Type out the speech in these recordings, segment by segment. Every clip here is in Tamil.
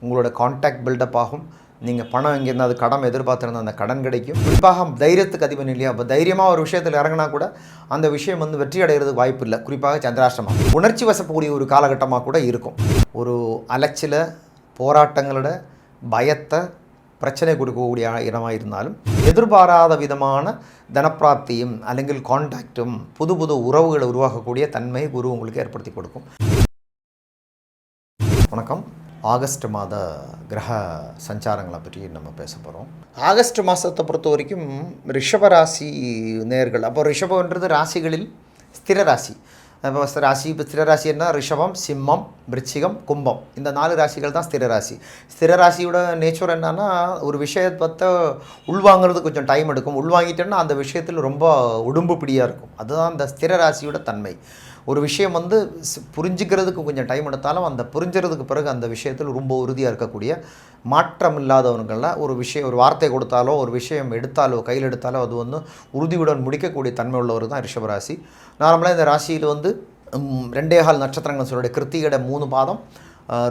உங்களோட கான்டாக்ட் பில்டப் ஆகும். நீங்கள் பணம் எங்கேருந்து அது கடன் எதிர்பார்த்துருந்த அந்த கடன் கிடைக்கும். குறிப்பாக தைரியத்துக்கு அதிபன் இல்லையா, அப்போ தைரியமாக ஒரு விஷயத்தில் இறங்கினா கூட அந்த விஷயம் வெற்றி அடைகிறதுக்கு வாய்ப்பு இல்லை. குறிப்பாக சந்திராஷ்டமம் உணர்ச்சி வசப்பக்கூடிய ஒரு காலகட்டமாக கூட இருக்கும். ஒரு அலைச்சல போராட்டங்களோட பயத்தை பிரச்சனை கொடுக்கக்கூடிய இடமாக இருந்தாலும் எதிர்பாராத விதமான தனப்பிராப்தியும் അല്ലെങ്കിൽ கான்டாக்டும் புது புது உறவுகளை உருவாக்கக்கூடிய தன்மை குரு உங்களுக்கு ஏற்படுத்தி கொடுக்கும். வணக்கம். ஆகஸ்ட் மாத கிரக சஞ்சாரங்களை பற்றி நம்ம பேச போகிறோம். ஆகஸ்ட் மாதத்தை பொறுத்த வரைக்கும் ரிஷபராசி நேர்கள், அப்போ ரிஷபன்றது ராசிகளில் ஸ்திர ராசி. இப்போ ஸ்திர ராசி என்ன, ரிஷபம், சிம்மம், விருச்சிகம், கும்பம், இந்த 4 ராசிகள் தான் ஸ்திர ராசி. ஸ்திர ராசியோட நேச்சர் என்னன்னா, ஒரு விஷயத்தை உள்வாங்கிறது கொஞ்சம் டைம் எடுக்கும். உள்வாங்கிட்டோன்னா அந்த விஷயத்தில் ரொம்ப உடும்பு பிடியாக இருக்கும். அதுதான் அந்த ஸ்திர ராசியோட தன்மை. ஒரு விஷயம் புரிஞ்சுக்கிறதுக்கு கொஞ்சம் டைம் எடுத்தாலும் அந்த புரிஞ்சுறதுக்கு பிறகு அந்த விஷயத்தில் ரொம்ப உறுதியாக இருக்கக்கூடிய மாற்றம் இல்லாதவங்களில் ஒரு வார்த்தை கொடுத்தாலோ ஒரு விஷயம் எடுத்தாலோ கையில் எடுத்தாலோ அது உறுதியுடன் முடிக்கக்கூடிய தன்மை உள்ளவர் தான் ரிஷபராசி. நார்மலாக இந்த ராசியில் 2.25 நட்சத்திரங்கள் சொல்லுடைய கிருத்திகையோட 3 பாதம்,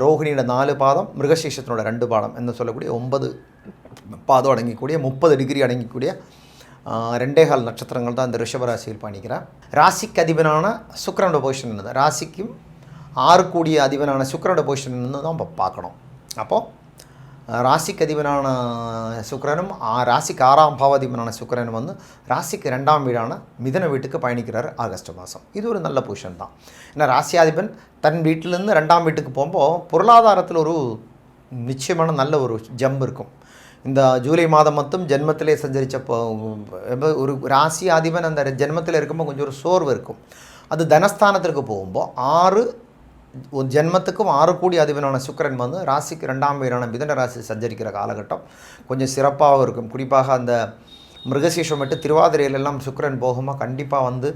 ரோகிணியோட 4 பாதம், மிருகசீஷத்தினோட 2 பாதம் என்ன சொல்லக்கூடிய 9 பாதம் அடங்கக்கூடிய 30 டிகிரி அடங்கக்கூடிய 2.25 நட்சத்திரங்கள் தான் இந்த ரிஷபராசியில் பயணிக்கிறேன். ராசிக்கு அதிபனான சுக்கிரனோட பொசிஷன் என்னது, ராசிக்கும் 6 கூடிய அதிபனான சுக்கிரனோட பொசிஷன் தான் இப்போ பார்க்கணும். அப்போது ராசிக்கு அதிபனான சுக்கிரனும் ராசிக்கு 6ஆம் பாவாதிபனான சுக்கிரனும் ராசிக்கு 2ஆம் வீடான மிதுன வீட்டுக்கு பயணிக்கிறார் ஆகஸ்ட் மாதம். இது ஒரு நல்ல பொசிஷன் தான். ஏன்னா ராசியாதிபன் தன் வீட்டிலேருந்து 2ஆம் வீட்டுக்கு போகும்போது பொருளாதாரத்தில் ஒரு நிச்சயமான நல்ல ஒரு ஜம்ப் இருக்கும். இந்த ஜூலை மாதம் மட்டும் ஜென்மத்திலே சஞ்சரித்தப்போ ஒரு ராசி அதிபன் அந்த ஜென்மத்தில் இருக்கும்போது கொஞ்சம் ஒரு சோர்வு இருக்கும். அது தனஸ்தானத்திற்கு போகும்போது ஜென்மத்துக்கும் 6 கூடி அதிபனான சுக்கிரன் ராசிக்கு 2ஆம் வீடான மிதுன ராசி சஞ்சரிக்கிற காலகட்டம் கொஞ்சம் சிறப்பாகவும் இருக்கும். குறிப்பாக அந்த மிருகசீஷம் விட்டு திருவாதிரையிலெல்லாம் சுக்கிரன் போகும்போது கண்டிப்பாக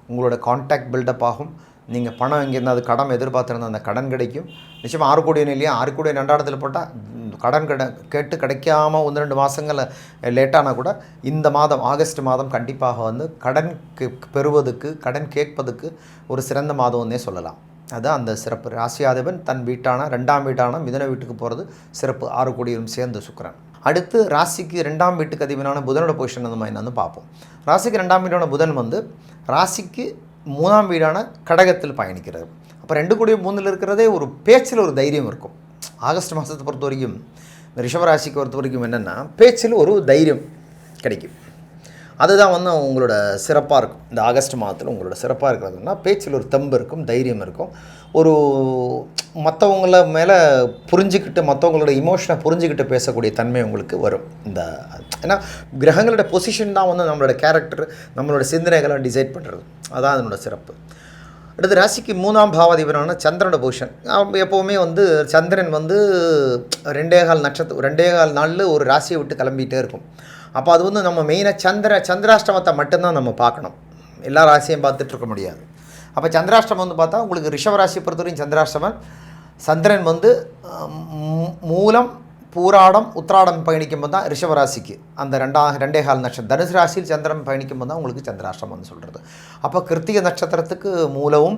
உங்களோட கான்டாக்ட் பில்டப் ஆகும். நீங்கள் பணம் எங்கேருந்து அது கடன் எதிர்பார்த்துருந்த அந்த கடன் கிடைக்கும். நிச்சயமாக 6 கோடி இல்லையா, 6 கோடி 2 இடத்துல போட்டால் கடன் கேட்டு கிடைக்காம 1-2 மாதங்கள் லேட்டானா கூட இந்த மாதம் ஆகஸ்ட் மாதம் கண்டிப்பாக கடன் பெறுவதுக்கு கடன் கேட்பதுக்கு ஒரு சிறந்த மாதம்னே சொல்லலாம். அதுதான் அந்த சிறப்பு. ராசியாதிபன் தன் வீட்டான 2ஆம் வீட்டான மிதுன வீட்டுக்கு போகிறது சிறப்பு. 6 கோடியும் சேர்ந்து சுக்கிரன். அடுத்து ராசிக்கு 2ஆம் வீட்டுக்கு அதிபனான புதனோட பொசிஷன் அந்த மாதிரி பார்ப்போம். ராசிக்கு 2ஆம் வீடான புதன் ராசிக்கு 3ஆம் வீடான கடகத்தில் பயணிக்கிறது. அப்போ 2 கோடி 3 இருக்கிறதே ஒரு பேச்சில் ஒரு தைரியம் இருக்கும். ஆகஸ்ட் மாதத்தை பொறுத்த வரைக்கும் ரிஷபராசிக்கு பொறுத்த வரைக்கும் என்னென்னா, பேச்சில் ஒரு தைரியம் கிடைக்கும். அதுதான் உங்களோட சிறப்பாக இருக்கும். இந்த ஆகஸ்ட் மாதத்தில் உங்களோட சிறப்பாக இருக்கிறதுனா பேச்சில் ஒரு தெம்பு இருக்கும், தைரியம் இருக்கும். ஒரு மற்றவங்கள மேலே புரிஞ்சுக்கிட்டு மற்றவங்களோட இமோஷனை புரிஞ்சுக்கிட்டு பேசக்கூடிய தன்மை உங்களுக்கு வரும். ஏன்னா கிரகங்களோட பொசிஷன் தான் நம்மளோட கேரக்டர், நம்மளோட சிந்தனைகளை டிசைட் பண்ணுறது. அதான் அதனோட சிறப்பு. அடுத்து ராசிக்கு 3ஆம் பாவாதிபனான சந்திரனோட பொசிஷன். எப்போவுமே சந்திரன் 2.25 நாளில் ஒரு ராசியை விட்டு கிளம்பிகிட்டே இருக்கும். அப்போ அது நம்ம மெயினாக சந்திராஷ்டமத்தை மட்டும்தான் நம்ம பார்க்கணும். எல்லா ராசியும் பார்த்துட்டு இருக்க முடியாது. அப்போ சந்திராஷ்டமம் பார்த்தா உங்களுக்கு ரிஷபராசியை பொறுத்தவரைக்கும் சந்திரன் மூலம் பூராடம் உத்திராடம் பயணிக்கும்போது தான் ரிஷபராசிக்கு அந்த 2.25 நட்சத்திரம். தனுசு ராசியில் சந்திரன் பயணிக்கும்போது தான் உங்களுக்கு சந்திராஷ்டமம்னு சொல்கிறது. அப்போ கிருத்திகை நட்சத்திரத்துக்கு மூலவும்,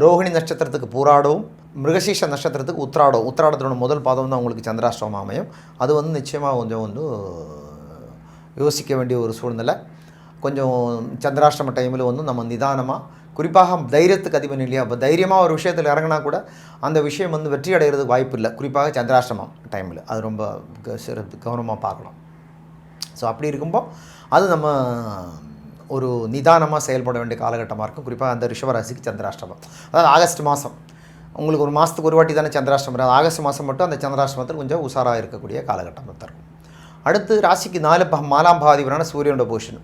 ரோகிணி நட்சத்திரத்துக்கு பூராடவும், மிருகசீஷ நட்சத்திரத்துக்கு உத்திராடத்தோட முதல் பாதம் தான் உங்களுக்கு சந்திராஷ்டமம் அமையும். அது நிச்சயமாக கொஞ்சம் யோசிக்க வேண்டிய ஒரு சூழ்நிலை. கொஞ்சம் சந்திராஷ்டம டைமில் நம்ம நிதானமாக, குறிப்பாக தைரியத்துக்கு அதிபன் இல்லையா, அப்போ தைரியமாக ஒரு விஷயத்தில் இறங்கினா கூட அந்த விஷயம் வெற்றி அடைகிறதுக்கு வாய்ப்பு இல்லை. குறிப்பாக சந்திராஷ்டமம் டைமில் அது ரொம்ப கவனமாக பார்க்கணும். ஸோ அப்படி இருக்கும்போது அது நம்ம ஒரு நிதானமாக செயல்பட வேண்டிய காலகட்டமாக இருக்கும். குறிப்பாக அந்த ரிஷபராசிக்கு சந்திராஷ்டமம், அதாவது ஆகஸ்ட் மாதம் உங்களுக்கு ஒரு மாதத்துக்கு ஒரு வாட்டி தானே சந்திராஷ்டமம். அது ஆகஸ்ட் மாதம் மட்டும் அந்த சந்திராஷ்டமத்தில் கொஞ்சம் உஷாராக இருக்கக்கூடிய காலகட்டம் தரும். அடுத்து ராசிக்கு 4ஆம் பாவாதிபனான சூரியனோட பொசிஷன்.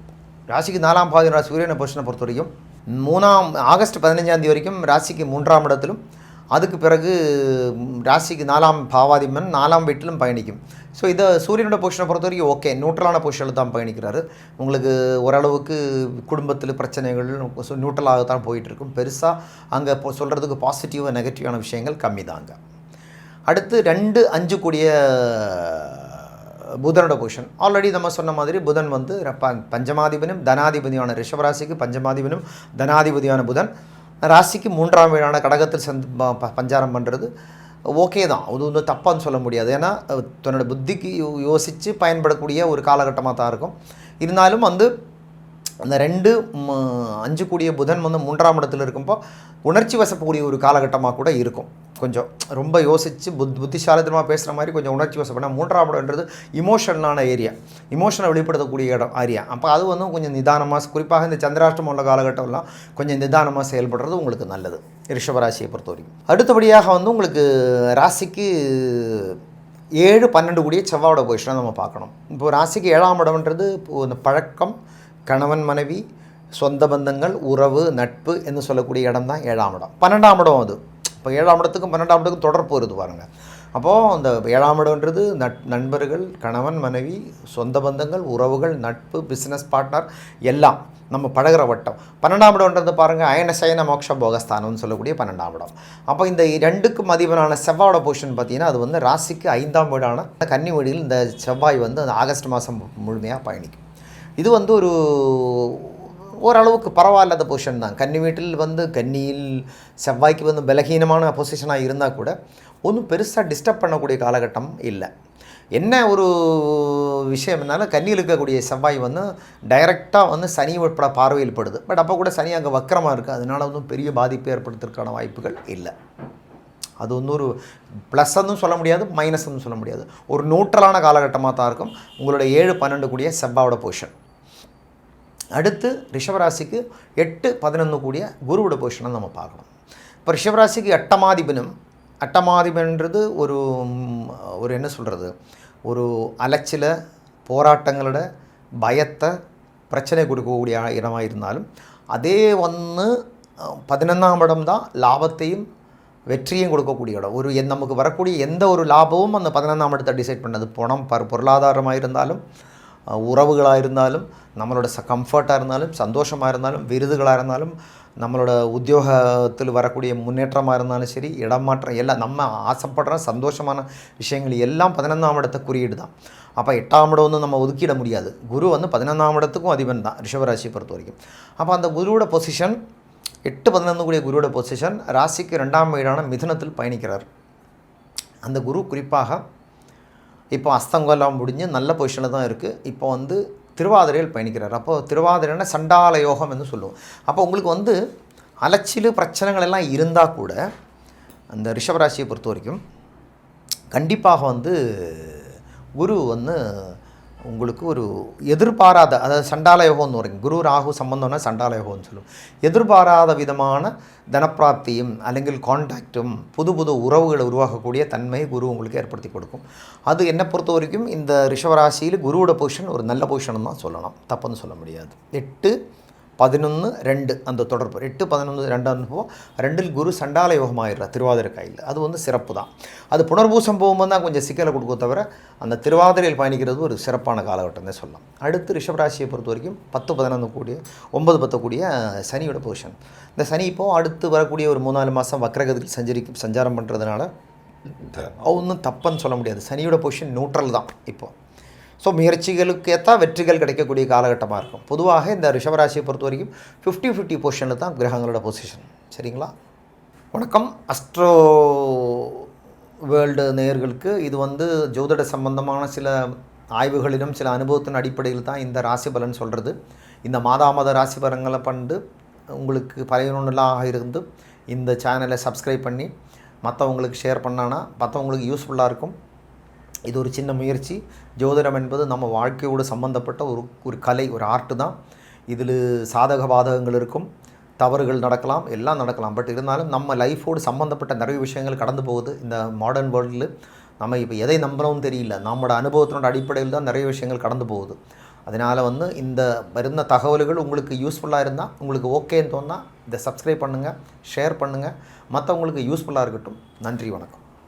ராசிக்கு 4ஆம் பாவாதிபனான சூரியனோட பொசிஷனை பொறுத்த வரைக்கும் ஆகஸ்ட் 15ஆம் தேதி வரைக்கும் ராசிக்கு 3ஆம் இடத்திலும், அதுக்கு பிறகு ராசிக்கு 4ஆம் பாவாதிபன் 4ஆம் வீட்டிலும் பயணிக்கும். ஸோ இதை சூரியனோட பொசிஷனை பொறுத்த வரைக்கும் ஓகே, நியூட்ரலான பொசிஷனில் தான் பயணிக்கிறாரு. உங்களுக்கு ஓரளவுக்கு குடும்பத்தில் பிரச்சனைகள் நியூட்ரலாக தான் போயிட்டுருக்கும். பெருசாக அங்கே சொல்கிறதுக்கு பாசிட்டிவாக நெகட்டிவான விஷயங்கள் கம்மி தாங்க. அடுத்து 2-5 கூடிய புதனோட பொசிஷன். ஆல்ரெடி நம்ம சொன்ன மாதிரி புதன் பஞ்சமாதிபதியும் தனாதிபதியான ரிஷபராசிக்கு பஞ்சமாதிபதியும் தனாதிபதியான புதன் ராசிக்கு 3ஆம் வீடான கடகத்தில் பஞ்சாரம் பண்ணுறது ஓகே தான், அது வந்து தப்பான்னு சொல்ல முடியாது. ஏன்னா தன்னோட புத்திக்கு யோசித்து பயன்படக்கூடிய ஒரு காலகட்டமாக தான் இருக்கும். இருந்தாலும் வந்து அந்த 2 5 கூடிய புதன் வந்து 3ஆம் இடத்துல இருக்கும்போ உணர்ச்சி வசப்பக்கூடிய ஒரு காலகட்டமாக கூட இருக்கும். கொஞ்சம் ரொம்ப யோசித்து புத்திசாலித்தனமாக பேசுகிற மாதிரி கொஞ்சம் உணர்ச்சி வசப்பட 3ஆம் இடம்ன்றது இமோஷனலான ஏரியா, இமோஷனை வெளிப்படுத்தக்கூடிய ஏரியா. அப்போ அது வந்து கொஞ்சம் நிதானமாக, குறிப்பாக இந்த சந்திராஷ்டமம் உள்ள காலகட்டம்லாம் கொஞ்சம் நிதானமாக செயல்படுறது உங்களுக்கு நல்லது ரிஷபராசியை பொறுத்த வரைக்கும். அடுத்தபடியாக வந்து உங்களுக்கு ராசிக்கு 7, 12 கூடிய செவ்வாயோட பொசிஷனை நம்ம பார்க்கணும். இப்போ ராசிக்கு 7ஆம் இடம்ன்றது இந்த பழக்கம், கணவன் மனைவி, சொந்த பந்தங்கள், உறவு, நட்பு என்று சொல்லக்கூடிய இடம் தான் 7ஆம் இடம். 12ஆம் இடம் அது. இப்போ 7ஆம் இடத்துக்கும் 12ஆம் இடத்துக்கும் தொடர்பு வருது பாருங்கள். அப்போது அந்த 7ஆம் இடம்ன்றது நண்பர்கள், கணவன் மனைவி, சொந்த பந்தங்கள், உறவுகள், நட்பு, பிஸ்னஸ் பார்ட்னர் எல்லாம் நம்ம பழகிற வட்டம். 12ஆம் இடம்ன்றது பாருங்கள் அயன சயன மோட்ச போகஸ்தானம்னு சொல்லக்கூடிய 12ஆம் இடம். அப்போ இந்த 2க்கும் அதிபரான செவ்வாயோட பொசிஷன் பார்த்திங்கன்னா அது வந்து ராசிக்கு 5ஆம் வீடான கன்னி வீடில் இந்த செவ்வாய் வந்து அந்த ஆகஸ்ட் மாதம் முழுமையாக பயணிக்கும். இது வந்து ஓரளவுக்கு பரவாயில்லாத பொசிஷன் தான். கன்னி வீட்டில் வந்து கன்னியில் செவ்வாய்க்கு வந்து பலகீனமான பொசிஷனாக இருந்தால் கூட ஒன்றும் பெருசாக டிஸ்டர்ப் பண்ணக்கூடிய காலகட்டம் இல்லை. என்ன ஒரு விஷயம் என்னாலும் கன்னியில் இருக்கக்கூடிய செவ்வாய் வந்து டைரெக்டாக வந்து சனி உட்பட பார்வையில் படுது. பட் அப்போ கூட சனி அங்கே வக்கரமாக இருக்குது. அதனால் ஒன்றும் பெரிய பாதிப்பு ஏற்படுத்துறதுக்கான வாய்ப்புகள் இல்லை. அது வந்து ஒரு ப்ளஸ்ன்னு சொல்ல முடியாது, மைனஸ்ன்னு சொல்ல முடியாது. ஒரு நியூட்ரலான காலகட்டமாக தான் இருக்கும் உங்களுடைய 7, 12 கூடிய செவ்வாயோட பொசிஷன். அடுத்து ரிஷபராசிக்கு 8, 11 கூடிய குருவோட பொசிஷனை நம்ம பார்க்கணும். இப்போ ரிஷபராசிக்கு 8ஆம் ஒரு என்ன சொல்கிறது, ஒரு அலைச்சல, போராட்டங்களோட, பயத்தை, பிரச்சனை கொடுக்கக்கூடிய இடமாக இருந்தாலும் அதே 11ஆம் இடம் தான் லாபத்தையும் வெற்றியும் கொடுக்கக்கூடிய இடம். நமக்கு வரக்கூடிய எந்த ஒரு லாபமும் அந்த 11ஆம் இடத்தை டிசைட் பண்ணது. பணம், பொருளாதாரமாக இருந்தாலும், உறவுகளாக இருந்தாலும், நம்மளோட கம்ஃபர்ட்டாக இருந்தாலும், சந்தோஷமாக இருந்தாலும், விருதுகளாக இருந்தாலும், நம்மளோட உத்தியோகத்தில் வரக்கூடிய முன்னேற்றமாக இருந்தாலும் சரி, இடமாற்றம் எல்லாம் நம்ம ஆசைப்படுற சந்தோஷமான விஷயங்கள் எல்லாம் 11ஆம் இடத்தை குறியீடு தான். அப்போ 8ஆம் இடம் வந்து நம்ம ஒதுக்கிட முடியாது. குரு வந்து 11ஆம் இடத்துக்கும் அதிபன் தான் ரிஷபராசியை பொறுத்த வரைக்கும். அப்போ அந்த குருவோட பொசிஷன் 8, 11 கூடிய குருவோட பொசிஷன் ராசிக்கு 2ஆம் வீடான மிதுனத்தில் பயணிக்கிறார். அந்த குரு குறிப்பாக இப்போ அஸ்தங்கெல்லாம் முடிஞ்சு நல்ல பொசிஷனில் தான் இருக்குது. இப்போ வந்து திருவாதிரையில் பயணிக்கிறார். அப்போது திருவாதிரைன்னா சண்டால யோகம் என்று சொல்லுவோம். அப்போ உங்களுக்கு வந்து அலைச்சல் பிரச்சனைகள் எல்லாம் இருந்தால் கூட அந்த ரிஷபராசியை பொறுத்த வரைக்கும் கண்டிப்பாக வந்து குரு வந்து உங்களுக்கு ஒரு எதிர்பாராத, அதாவது சண்டால யோகம்னு வரும். குரு ராகு சம்பந்தம்னா சண்டால யோகம்னு சொல்லுவோம். எதிர்பாராத விதமான தனப்பிராப்தியும் അല്ലെങ്കിൽ கான்டாக்டும் புது புது உறவுகளை உருவாக்கக்கூடிய தன்மை குரு உங்களுக்கு ஏற்படுத்தி கொடுக்கும். அது என்னை பொறுத்த வரைக்கும் இந்த ரிஷபராசியில் குருவோட பொசிஷன் ஒரு நல்ல பொசிஷன் தான் சொல்லலாம், தப்புன்னு சொல்ல முடியாது. 8, 11, 2 அந்த தொடர்பு 8, 11, 2 அனுபவம் 2இல் குரு சண்டால யோகமாகிடுறார் திருவாதிரை கையில். அது வந்து சிறப்பு தான். அது புனர்பூசம் போகும்போது தான் கொஞ்சம் சிக்கலை கொடுக்க தவிர அந்த திருவாதிரையில் பயணிக்கிறது ஒரு சிறப்பான காலகட்டம் தான் சொல்லலாம். அடுத்து ரிஷபராசியை பொறுத்த வரைக்கும் 10, 11 கூடிய 9, 10 கூடிய சனியோட பொசிஷன். இந்த சனி இப்போது அடுத்து வரக்கூடிய ஒரு 3-4 மாதம் வக்ரகதியில் சஞ்சாரம் பண்ணுறதுனால ஒன்றும் தப்புன்னு சொல்ல முடியாது. சனியோட பொசிஷன் நியூட்ரல் தான் இப்போது. ஸோ முயற்சிகளுக்கு ஏற்றா வெற்றிகள் கிடைக்கக்கூடிய காலகட்டமாக இருக்கும். பொதுவாக இந்த ரிஷபராசியை பொறுத்த வரைக்கும் 50-50 பொசிஷனில் தான் கிரகங்களோட பொசிஷன். சரிங்களா? வணக்கம். அஸ்ட்ரோ வேர்ல்டு நேயர்களுக்கு இது வந்து ஜோதிட சம்பந்தமான சில ஆய்வுகளிலும் சில அனுபவத்தின் அடிப்படையில் தான் இந்த ராசி பலன் சொல்கிறது. இந்த மாதாமத ராசி பலன்களை பண்ணி உங்களுக்கு பயனுள்ளதாக இருந்து இந்த சேனலை சப்ஸ்கிரைப் பண்ணி மற்றவங்களுக்கு ஷேர் பண்ணானா மற்றவங்களுக்கு யூஸ்ஃபுல்லாக இருக்கும். இது ஒரு சின்ன முயற்சி. ஜோதிடம் என்பது நம்ம வாழ்க்கையோடு சம்மந்தப்பட்ட ஒரு கலை, ஒரு ஆர்ட்டு தான். இதில் சாதக பாதகங்கள் இருக்கும், தவறுகள் நடக்கலாம், எல்லாம் நடக்கலாம். பட் இருந்தாலும் நம்ம லைஃபோடு சம்மந்தப்பட்ட நிறைய விஷயங்கள் கடந்து போகுது. இந்த மாடர்ன் வேர்ல்டில் நம்ம இப்போ எதை நம்புகிறோம்னு தெரியல, நம்மளோட அனுபவத்தினோட அடிப்படையில் தான் நிறைய விஷயங்கள் கடந்து போகுது. அதனால் வந்து இந்த வருந்த தகவல்கள் உங்களுக்கு யூஸ்ஃபுல்லாக இருந்தால், உங்களுக்கு ஓகேன்னு தோணுன்னா இதை சப்ஸ்கிரைப் பண்ணுங்கள், ஷேர் பண்ணுங்கள், மற்றவங்களுக்கு யூஸ்ஃபுல்லாக இருக்கட்டும். நன்றி, வணக்கம்.